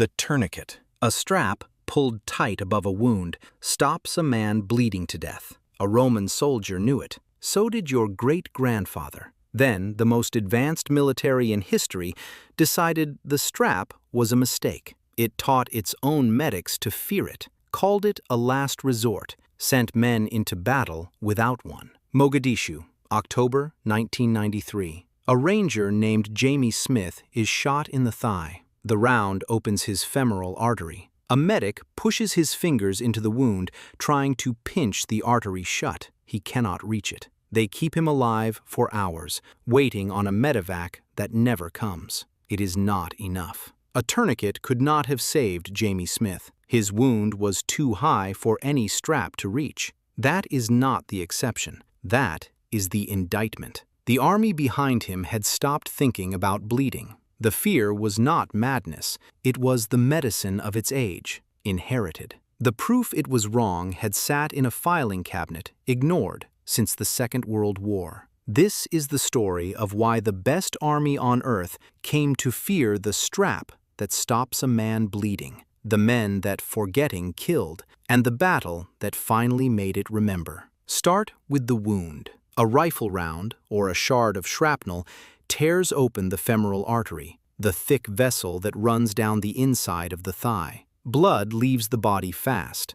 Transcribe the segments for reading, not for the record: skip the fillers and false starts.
The tourniquet, a strap pulled tight above a wound, stops a man bleeding to death. A Roman soldier knew it. So did your great-grandfather. Then, the most advanced military in history decided the strap was a mistake. It taught its own medics to fear it, called it a last resort, sent men into battle without one. Mogadishu, October 1993. A ranger named Jamie Smith is shot in the thigh. The round opens his femoral artery. A medic pushes his fingers into the wound, trying to pinch the artery shut. He cannot reach it. They keep him alive for hours, waiting on a medevac that never comes. It is not enough. A tourniquet could not have saved Jamie Smith. His wound was too high for any strap to reach. That is not the exception. That is the indictment. The army behind him had stopped thinking about bleeding. The fear was not madness. It was the medicine of its age, inherited. The proof it was wrong had sat in a filing cabinet, ignored, since the Second World War. This is the story of why the best army on earth came to fear the strap that stops a man bleeding, the men that forgetting killed, and the battle that finally made it remember. Start with the wound. A rifle round, or a shard of shrapnel, tears open the femoral artery, the thick vessel that runs down the inside of the thigh. Blood leaves the body fast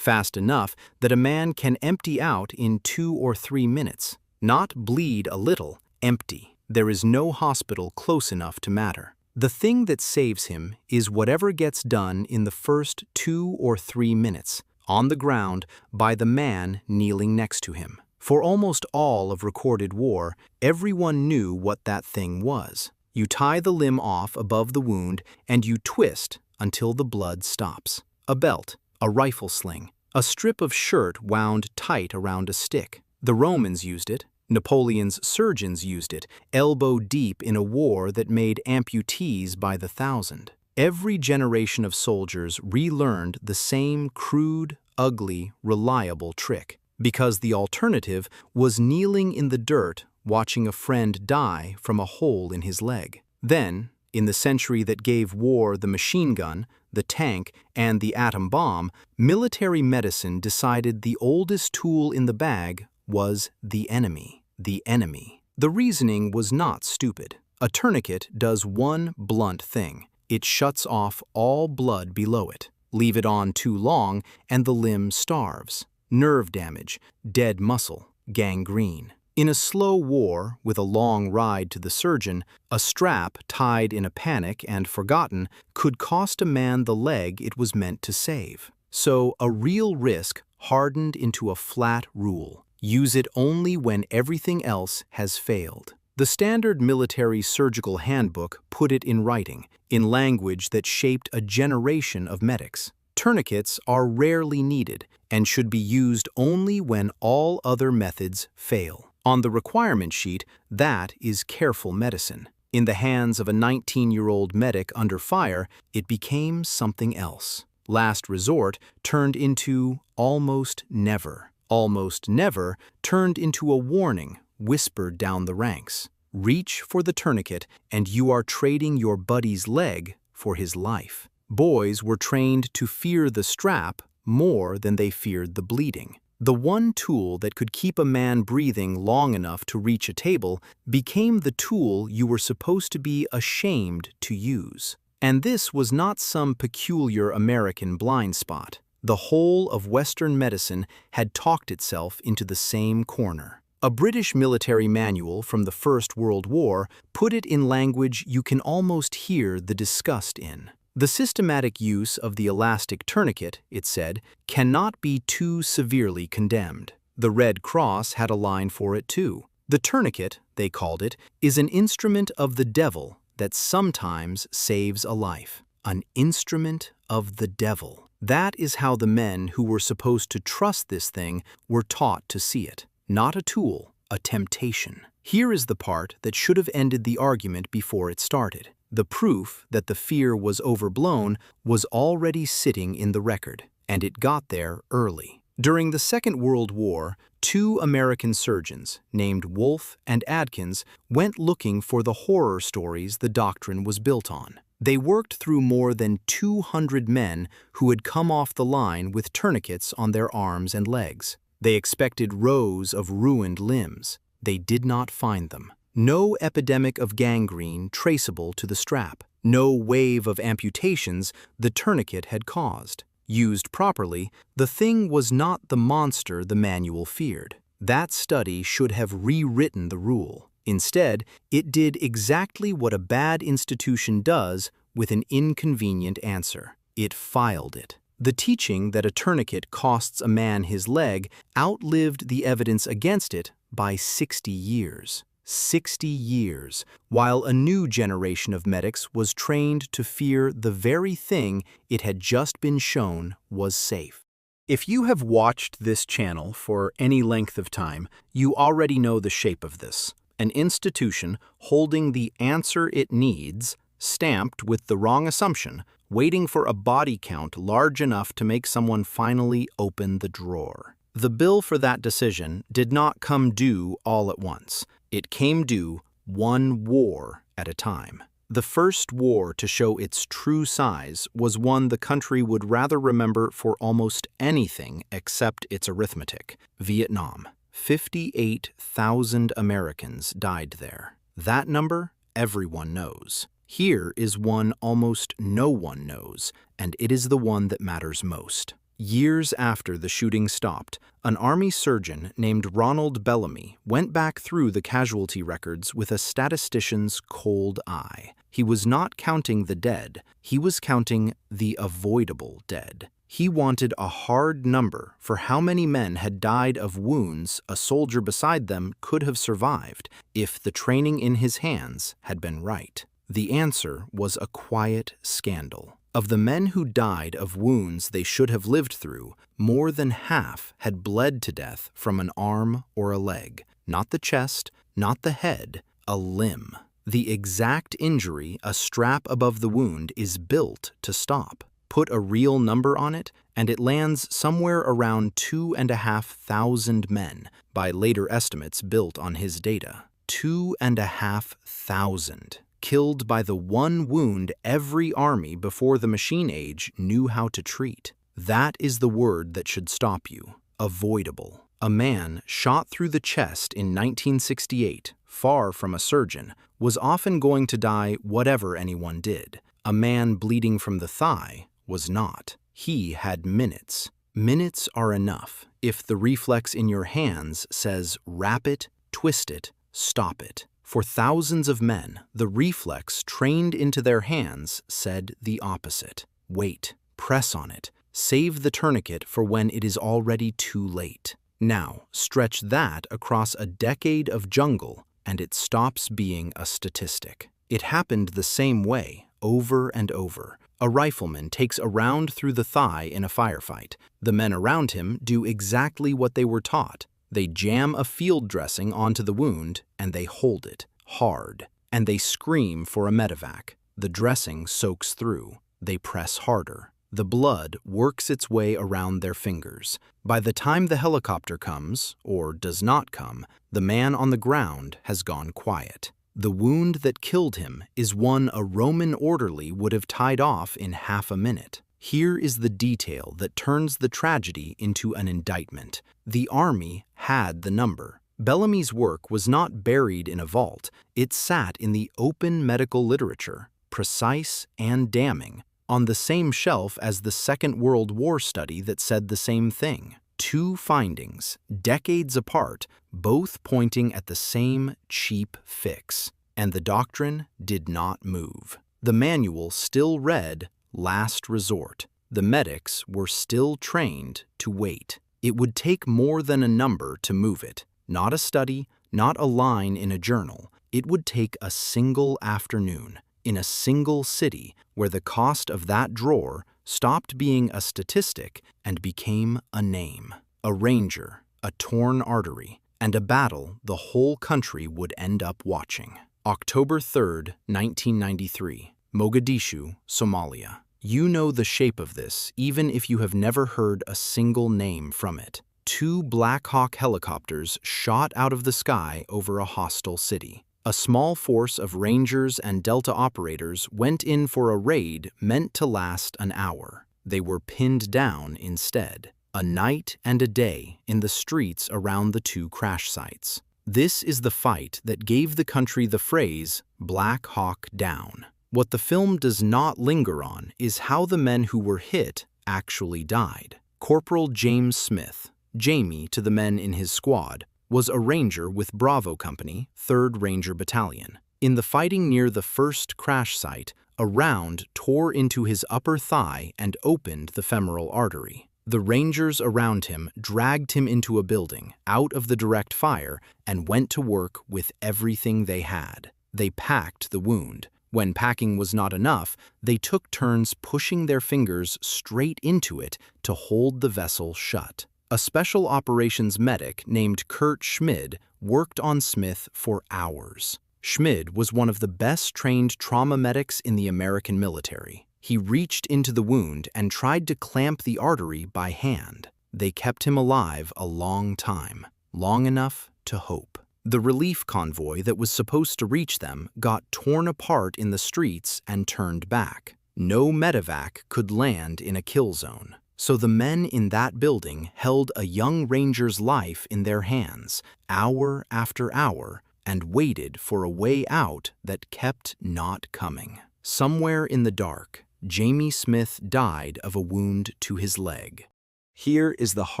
enough that a man can empty out in 2 or 3 minutes. Not bleed a little, empty. There is no hospital close enough to matter. The thing that saves him is whatever gets done in the first 2 or 3 minutes, on the ground, by the man kneeling next to him. For almost all of recorded war, everyone knew what that thing was. You tie the limb off above the wound and you twist until the blood stops. A belt, a rifle sling, a strip of shirt wound tight around a stick. The Romans used it. Napoleon's surgeons used it, elbow deep in a war that made amputees by the thousand. Every generation of soldiers relearned the same crude, ugly, reliable trick, because the alternative was kneeling in the dirt watching a friend die from a hole in his leg. Then, in the century that gave war the machine gun, the tank, and the atom bomb, military medicine decided the oldest tool in the bag was the enemy. The enemy. The reasoning was not stupid. A tourniquet does one blunt thing. It shuts off all blood below it. Leave it on too long and the limb starves. Nerve damage, dead muscle, gangrene. In a slow war, with a long ride to the surgeon, a strap tied in a panic and forgotten could cost a man the leg it was meant to save. So a real risk hardened into a flat rule. Use it only when everything else has failed. The standard military surgical handbook put it in writing, in language that shaped a generation of medics. Tourniquets are rarely needed and should be used only when all other methods fail. On the requirement sheet, that is careful medicine. In the hands of a 19-year-old medic under fire, it became something else. Last resort turned into almost never. Almost never turned into a warning whispered down the ranks. Reach for the tourniquet and you are trading your buddy's leg for his life. Boys were trained to fear the strap more than they feared the bleeding. The one tool that could keep a man breathing long enough to reach a table became the tool you were supposed to be ashamed to use. And this was not some peculiar American blind spot. The whole of Western medicine had talked itself into the same corner. A British military manual from the First World War put it in language you can almost hear the disgust in. The systematic use of the elastic tourniquet, it said, cannot be too severely condemned. The Red Cross had a line for it too. The tourniquet, they called it, is an instrument of the devil that sometimes saves a life. An instrument of the devil. That is how the men who were supposed to trust this thing were taught to see it. Not a tool, a temptation. Here is the part that should have ended the argument before it started. The proof that the fear was overblown was already sitting in the record, and it got there early. During the Second World War, 2 American surgeons, named Wolff and Adkins, went looking for the horror stories the doctrine was built on. They worked through more than 200 men who had come off the line with tourniquets on their arms and legs. They expected rows of ruined limbs. They did not find them. No epidemic of gangrene traceable to the strap. No wave of amputations the tourniquet had caused. Used properly, the thing was not the monster the manual feared. That study should have rewritten the rule. Instead, it did exactly what a bad institution does with an inconvenient answer. It filed it. The teaching that a tourniquet costs a man his leg outlived the evidence against it by 60 years. 60 years, while a new generation of medics was trained to fear the very thing it had just been shown was safe. If you have watched this channel for any length of time, you already know the shape of this. An institution holding the answer it needs, stamped with the wrong assumption, waiting for a body count large enough to make someone finally open the drawer. The bill for that decision did not come due all at once. It came due one war at a time. The first war to show its true size was one the country would rather remember for almost anything except its arithmetic: Vietnam. 58,000 Americans died there. That number everyone knows. Here is one almost no one knows, and it is the one that matters most. Years after the shooting stopped, an Army surgeon named Ronald Bellamy went back through the casualty records with a statistician's cold eye. He was not counting the dead, he was counting the avoidable dead. He wanted a hard number for how many men had died of wounds a soldier beside them could have survived if the training in his hands had been right. The answer was a quiet scandal. Of the men who died of wounds they should have lived through, more than half had bled to death from an arm or a leg. Not the chest, not the head, a limb. The exact injury a strap above the wound is built to stop. Put a real number on it, and it lands somewhere around 2,500 men, by later estimates built on his data. 2,500. Killed by the one wound every army before the machine age knew how to treat. That is the word that should stop you. Avoidable. A man shot through the chest in 1968, far from a surgeon, was often going to die whatever anyone did. A man bleeding from the thigh was not. He had minutes. Minutes are enough if the reflex in your hands says wrap it, twist it, stop it. For thousands of men, the reflex trained into their hands said the opposite. Wait, press on it, save the tourniquet for when it is already too late. Now, stretch that across a decade of jungle, and it stops being a statistic. It happened the same way, over and over. A rifleman takes a round through the thigh in a firefight. The men around him do exactly what they were taught. They jam a field dressing onto the wound, and they hold it hard. And they scream for a medevac. The dressing soaks through. They press harder. The blood works its way around their fingers. By the time the helicopter comes, or does not come, the man on the ground has gone quiet. The wound that killed him is one a Roman orderly would have tied off in half a minute. Here is the detail that turns the tragedy into an indictment. The Army had the number. Bellamy's work was not buried in a vault. It sat in the open medical literature, precise and damning, on the same shelf as the Second World War study that said the same thing. Two findings, decades apart, both pointing at the same cheap fix. And the doctrine did not move. The manual still read, last resort. The medics were still trained to wait. It would take more than a number to move it. Not a study, not a line in a journal. It would take a single afternoon, in a single city, where the cost of that drawer stopped being a statistic and became a name. A ranger, a torn artery, and a battle the whole country would end up watching. October 3rd, 1993, Mogadishu, Somalia. You know the shape of this, even if you have never heard a single name from it. Two Black Hawk helicopters shot out of the sky over a hostile city. A small force of Rangers and Delta operators went in for a raid meant to last an hour. They were pinned down instead. A night and a day in the streets around the two crash sites. This is the fight that gave the country the phrase, Black Hawk Down. What the film does not linger on is how the men who were hit actually died. Corporal James Smith, Jamie to the men in his squad, was a ranger with Bravo Company, 3rd Ranger Battalion. In the fighting near the first crash site, a round tore into his upper thigh and opened the femoral artery. The Rangers around him dragged him into a building, out of the direct fire, and went to work with everything they had. They packed the wound. When packing was not enough, they took turns pushing their fingers straight into it to hold the vessel shut. A special operations medic named Kurt Schmid worked on Smith for hours. Schmid was one of the best trained trauma medics in the American military. He reached into the wound and tried to clamp the artery by hand. They kept him alive a long time, long enough to hope. The relief convoy that was supposed to reach them got torn apart in the streets and turned back. No medevac could land in a kill zone. So the men in that building held a young ranger's life in their hands, hour after hour, and waited for a way out that kept not coming. Somewhere in the dark, Jamie Smith died of a wound to his leg. Here is the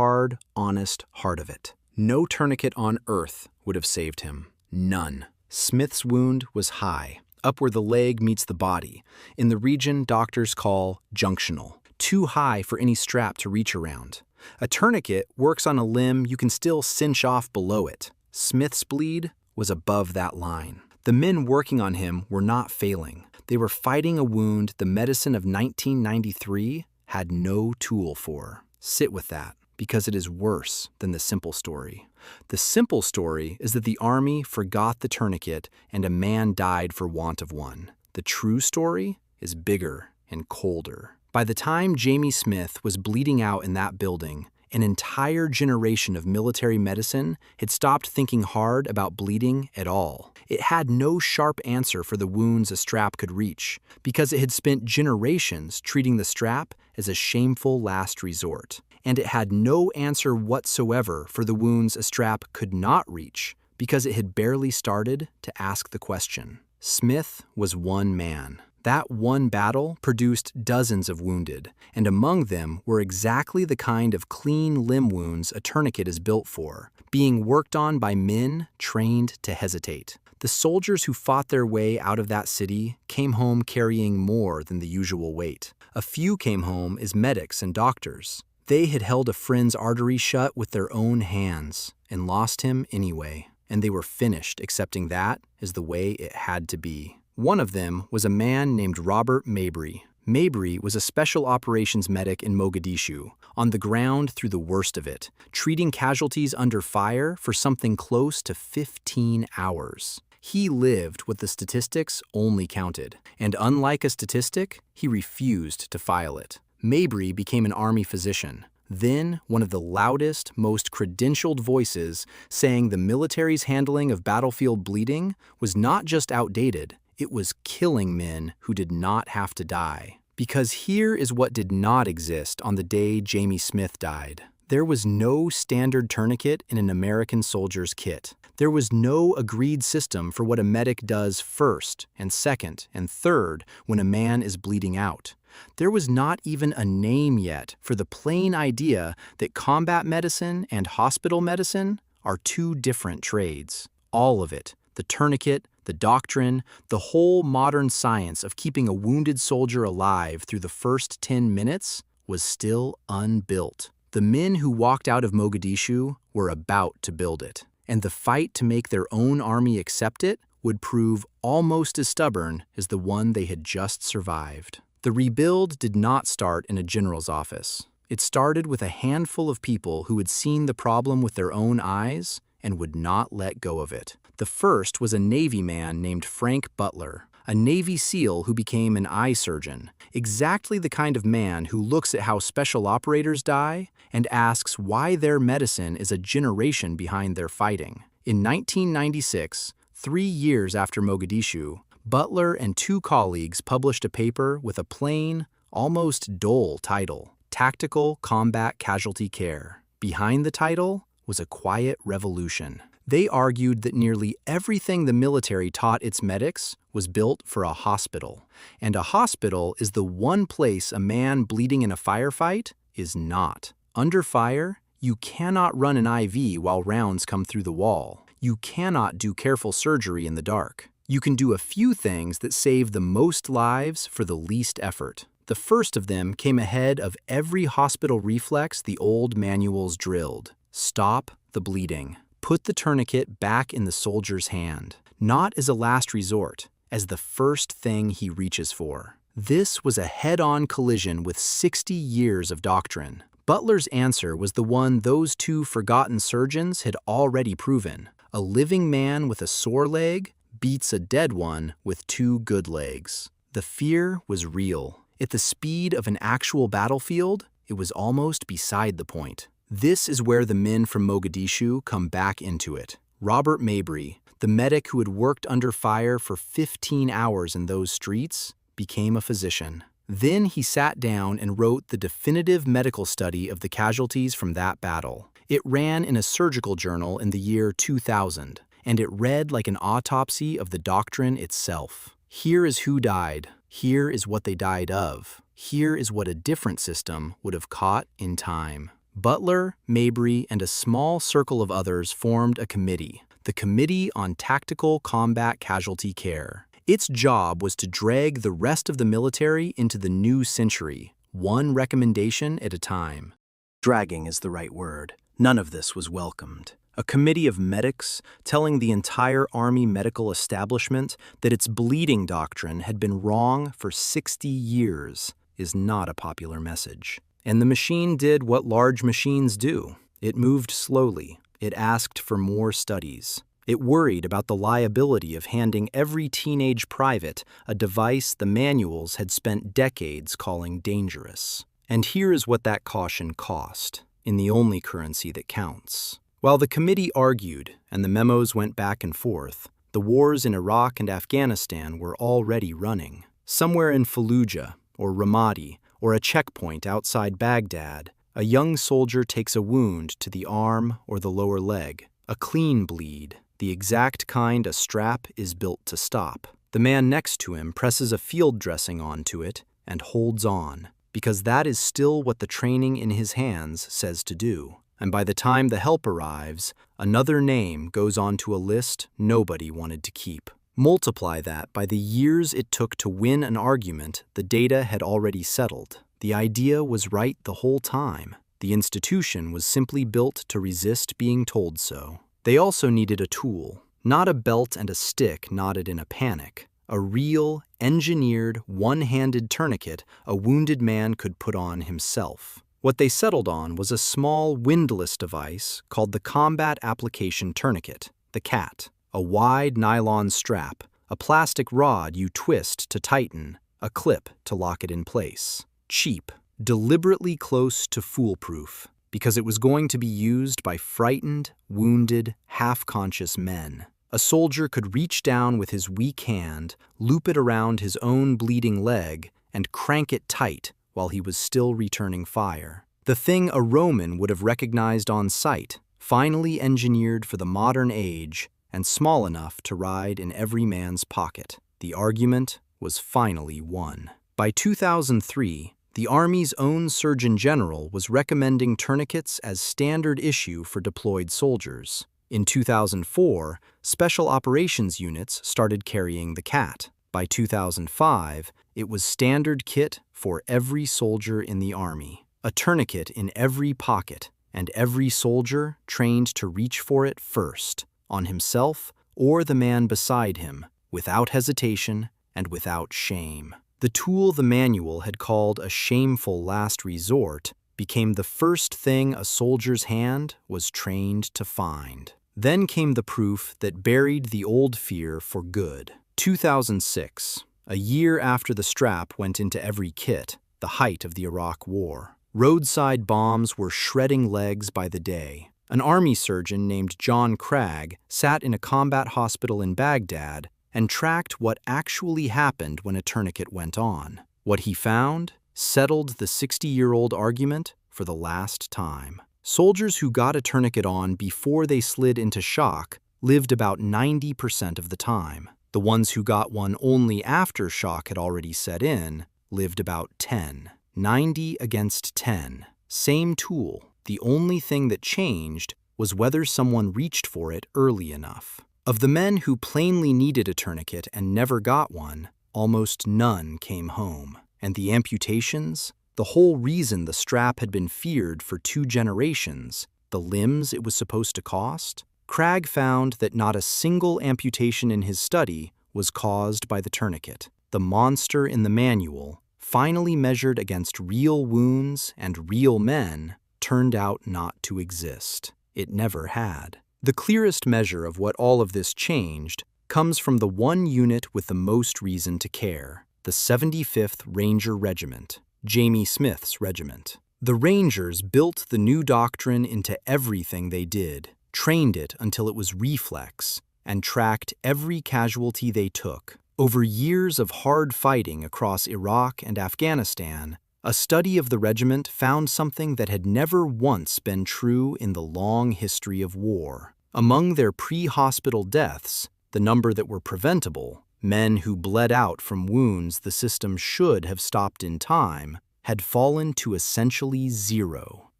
hard, honest heart of it. No tourniquet on earth would have saved him. None. Smith's wound was high, up where the leg meets the body, in the region doctors call junctional. Too high for any strap to reach around. A tourniquet works on a limb you can still cinch off below it. Smith's bleed was above that line. The men working on him were not failing. They were fighting a wound the medicine of 1993 had no tool for. Sit with that, because it is worse than the simple story. The simple story is that the Army forgot the tourniquet and a man died for want of one. The true story is bigger and colder. By the time Jamie Smith was bleeding out in that building, an entire generation of military medicine had stopped thinking hard about bleeding at all. It had no sharp answer for the wounds a strap could reach, because it had spent generations treating the strap as a shameful last resort. And it had no answer whatsoever for the wounds a strap could not reach, because it had barely started to ask the question. Smith was one man. That one battle produced dozens of wounded, and among them were exactly the kind of clean limb wounds a tourniquet is built for, being worked on by men trained to hesitate. The soldiers who fought their way out of that city came home carrying more than the usual weight. A few came home as medics and doctors. They had held a friend's artery shut with their own hands and lost him anyway, and they were finished accepting that as the way it had to be. One of them was a man named Robert Mabry. Mabry was a special operations medic in Mogadishu, on the ground through the worst of it, treating casualties under fire for something close to 15 hours. He lived what the statistics only counted, and unlike a statistic, he refused to file it. Mabry became an Army physician, then one of the loudest, most credentialed voices saying the military's handling of battlefield bleeding was not just outdated, it was killing men who did not have to die. Because here is what did not exist on the day Jamie Smith died. There was no standard tourniquet in an American soldier's kit. There was no agreed system for what a medic does first and second and third when a man is bleeding out. There was not even a name yet for the plain idea that combat medicine and hospital medicine are two different trades. All of it, the tourniquet, the doctrine, the whole modern science of keeping a wounded soldier alive through the first 10 minutes was still unbuilt. The men who walked out of Mogadishu were about to build it, and the fight to make their own army accept it would prove almost as stubborn as the one they had just survived. The rebuild did not start in a general's office. It started with a handful of people who had seen the problem with their own eyes and would not let go of it. The first was a Navy man named Frank Butler, a Navy SEAL who became an eye surgeon, exactly the kind of man who looks at how special operators die and asks why their medicine is a generation behind their fighting. In 1996, 3 years after Mogadishu, Butler and 2 colleagues published a paper with a plain, almost dull title, Tactical Combat Casualty Care. Behind the title was a quiet revolution. They argued that nearly everything the military taught its medics was built for a hospital, and a hospital is the one place a man bleeding in a firefight is not. Under fire, you cannot run an IV while rounds come through the wall. You cannot do careful surgery in the dark. You can do a few things that save the most lives for the least effort. The first of them came ahead of every hospital reflex the old manuals drilled. Stop the bleeding. Put the tourniquet back in the soldier's hand, not as a last resort, as the first thing he reaches for. This was a head-on collision with 60 years of doctrine. Butler's answer was the one those 2 forgotten surgeons had already proven. A living man with a sore leg beats a dead one with 2 good legs. The fear was real. At the speed of an actual battlefield, it was almost beside the point. This is where the men from Mogadishu come back into it. Robert Mabry, the medic who had worked under fire for 15 hours in those streets, became a physician. Then he sat down and wrote the definitive medical study of the casualties from that battle. It ran in a surgical journal in the year 2000, and it read like an autopsy of the doctrine itself. Here is who died. Here is what they died of. Here is what a different system would have caught in time. Butler, Mabry, and a small circle of others formed a committee, the Committee on Tactical Combat Casualty Care. Its job was to drag the rest of the military into the new century, one recommendation at a time. Dragging is the right word. None of this was welcomed. A committee of medics telling the entire Army medical establishment that its bleeding doctrine had been wrong for 60 years is not a popular message. And the machine did what large machines do. It moved slowly. It asked for more studies. It worried about the liability of handing every teenage private a device the manuals had spent decades calling dangerous. And here is what that caution cost, in the only currency that counts. While the committee argued and the memos went back and forth, the wars in Iraq and Afghanistan were already running. Somewhere in Fallujah or Ramadi or a checkpoint outside Baghdad, a young soldier takes a wound to the arm or the lower leg, a clean bleed, the exact kind a strap is built to stop. The man next to him presses a field dressing onto it and holds on, because that is still what the training in his hands says to do. And by the time the help arrives, another name goes onto a list nobody wanted to keep. Multiply that by the years it took to win an argument the data had already settled. The idea was right the whole time. The institution was simply built to resist being told so. They also needed a tool, not a belt and a stick knotted in a panic. A real, engineered, one-handed tourniquet a wounded man could put on himself. What they settled on was a small, windless device called the Combat Application Tourniquet, the CAT. A wide nylon strap, a plastic rod you twist to tighten, a clip to lock it in place. Cheap, deliberately close to foolproof, because it was going to be used by frightened, wounded, half-conscious men. A soldier could reach down with his weak hand, loop it around his own bleeding leg, and crank it tight while he was still returning fire. The thing a Roman would have recognized on sight, finally engineered for the modern age, and small enough to ride in every man's pocket. The argument was finally won. By 2003, the Army's own Surgeon General was recommending tourniquets as standard issue for deployed soldiers. In 2004, Special Operations units started carrying the CAT. By 2005, it was standard kit for every soldier in the Army. A tourniquet in every pocket, and every soldier trained to reach for it first, on himself or the man beside him, without hesitation and without shame. The tool the manual had called a shameful last resort became the first thing a soldier's hand was trained to find. Then came the proof that buried the old fear for good. 2006, a year after the strap went into every kit, the height of the Iraq War. Roadside bombs were shredding legs by the day. An army surgeon named John Kragh sat in a combat hospital in Baghdad and tracked what actually happened when a tourniquet went on. What he found settled the 60-year-old argument for the last time. Soldiers who got a tourniquet on before they slid into shock lived about 90% of the time. The ones who got one only after shock had already set in lived about 10. 90 against 10. Same tool. The only thing that changed was whether someone reached for it early enough. Of the men who plainly needed a tourniquet and never got one, almost none came home. And the amputations? The whole reason the strap had been feared for 2 generations, the limbs it was supposed to cost? Kragh found that not a single amputation in his study was caused by the tourniquet. The monster in the manual, finally measured against real wounds and real men, turned out not to exist. It never had. The clearest measure of what all of this changed comes from the one unit with the most reason to care, the 75th Ranger Regiment, Jamie Smith's regiment. The Rangers built the new doctrine into everything they did, trained it until it was reflex, and tracked every casualty they took. Over years of hard fighting across Iraq and Afghanistan, a study of the regiment found something that had never once been true in the long history of war. Among their pre-hospital deaths, the number that were preventable, men who bled out from wounds the system should have stopped in time, had fallen to essentially zero.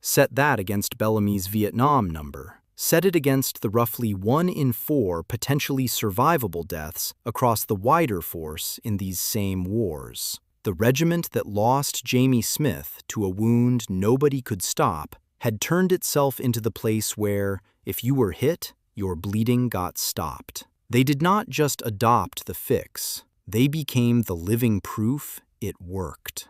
Set that against Bellamy's Vietnam number. Set it against the roughly 1 in 4 potentially survivable deaths across the wider force in these same wars. The regiment that lost Jamie Smith to a wound nobody could stop had turned itself into the place where, if you were hit, your bleeding got stopped. They did not just adopt the fix, they became the living proof it worked.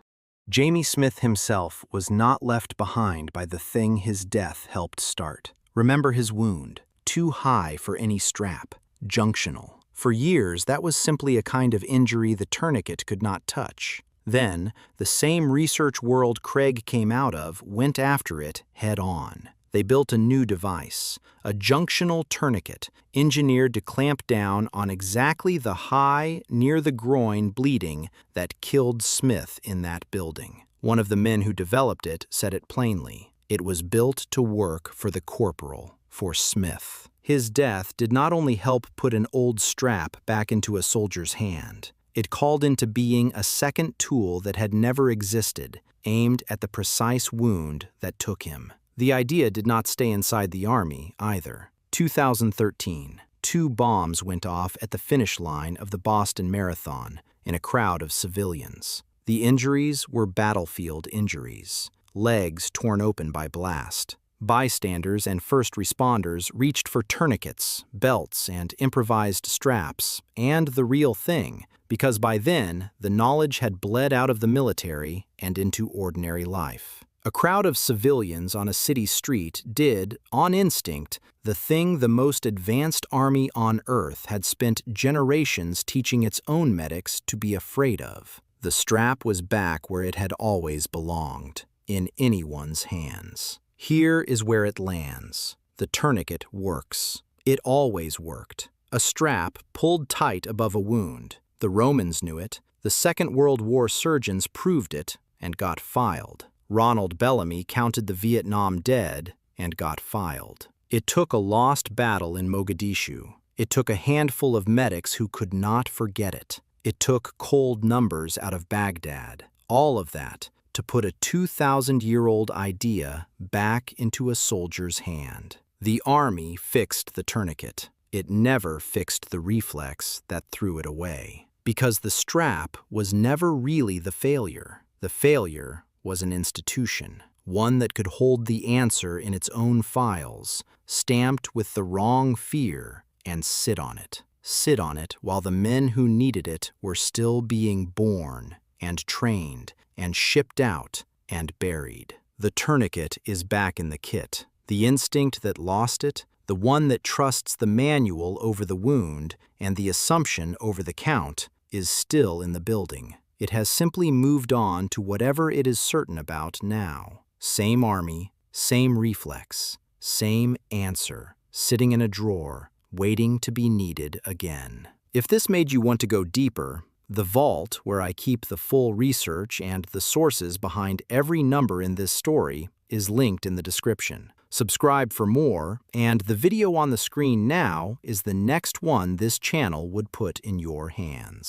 Jamie Smith himself was not left behind by the thing his death helped start. Remember his wound, too high for any strap, junctional. For years, that was simply a kind of injury the tourniquet could not touch. Then, the same research world Kragh came out of went after it head-on. They built a new device, a junctional tourniquet, engineered to clamp down on exactly the high, near-the-groin bleeding that killed Smith in that building. One of the men who developed it said it plainly. It was built to work for the corporal, for Smith. His death did not only help put an old strap back into a soldier's hand, it called into being a second tool that had never existed, aimed at the precise wound that took him. The idea did not stay inside the Army, either. 2013, 2 bombs went off at the finish line of the Boston Marathon in a crowd of civilians. The injuries were battlefield injuries, legs torn open by blast. Bystanders and first responders reached for tourniquets, belts, and improvised straps, and the real thing, because by then, the knowledge had bled out of the military and into ordinary life. A crowd of civilians on a city street did, on instinct, the thing the most advanced army on Earth had spent generations teaching its own medics to be afraid of. The strap was back where it had always belonged, in anyone's hands. Here is where it lands. The tourniquet works. It always worked. A strap pulled tight above a wound. The Romans knew it. The Second World War surgeons proved it and got filed. Ronald Bellamy counted the Vietnam dead and got filed. It took a lost battle in Mogadishu. It took a handful of medics who could not forget it. It took cold numbers out of Baghdad. All of that to put a 2,000-year-old idea back into a soldier's hand. The Army fixed the tourniquet. It never fixed the reflex that threw it away. Because the strap was never really the failure. The failure was an institution, one that could hold the answer in its own files, stamped with the wrong fear, and sit on it. Sit on it while the men who needed it were still being born and trained and shipped out and buried. The tourniquet is back in the kit. The instinct that lost it, the one that trusts the manual over the wound and the assumption over the count, is still in the building. It has simply moved on to whatever it is certain about now. Same army, Same reflex, same answer, sitting in a drawer, waiting to be needed again. If this made you want to go deeper, the vault, where I keep the full research and the sources behind every number in this story, is linked in the description. Subscribe for more, and the video on the screen now is the next one this channel would put in your hands.